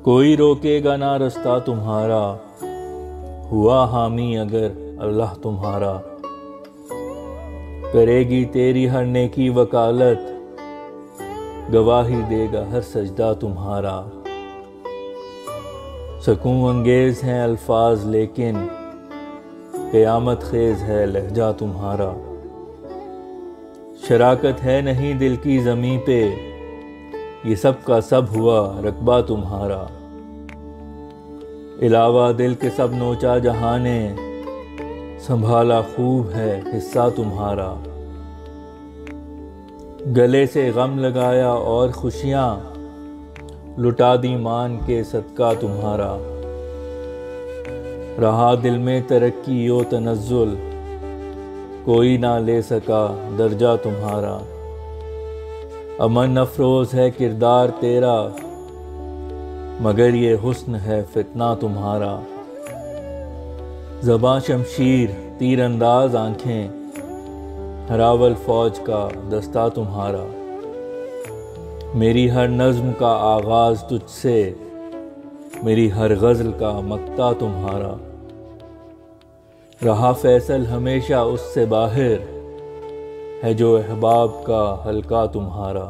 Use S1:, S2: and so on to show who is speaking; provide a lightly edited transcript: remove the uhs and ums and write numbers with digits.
S1: कोई रोकेगा ना रास्ता तुम्हारा, हुआ हामी अगर अल्लाह तुम्हारा। करेगी तेरी हर नेकी वकालत, गवाही देगा हर सजदा तुम्हारा। सकून अंगेज हैं अल्फाज लेकिन क़यामत खेज है लहजा तुम्हारा। शराकत है नहीं दिल की ज़मीं पे, ये सब का सब हुआ रकबा तुम्हारा। इलावा दिल के सब नोचा जहां ने, संभाला खूब है हिस्सा तुम्हारा। गले से गम लगाया और खुशियां, लुटा दी मान के सदका तुम्हारा। रहा दिल में तरक्की यो तनज़्ज़ुल, कोई ना ले सका दर्जा तुम्हारा। अमन अफरोज़ है किरदार तेरा, मगर ये हुस्न है फितना तुम्हारा। ज़बां शमशीर तीर अंदाज आँखें, हरावल फौज का दस्ता तुम्हारा। मेरी हर नज़्म का आगाज़ तुझसे, मेरी हर गज़ल का मक्ता तुम्हारा। रहा फैसल हमेशा उससे बाहर, है जो अहबाब का हल्का तुम्हारा।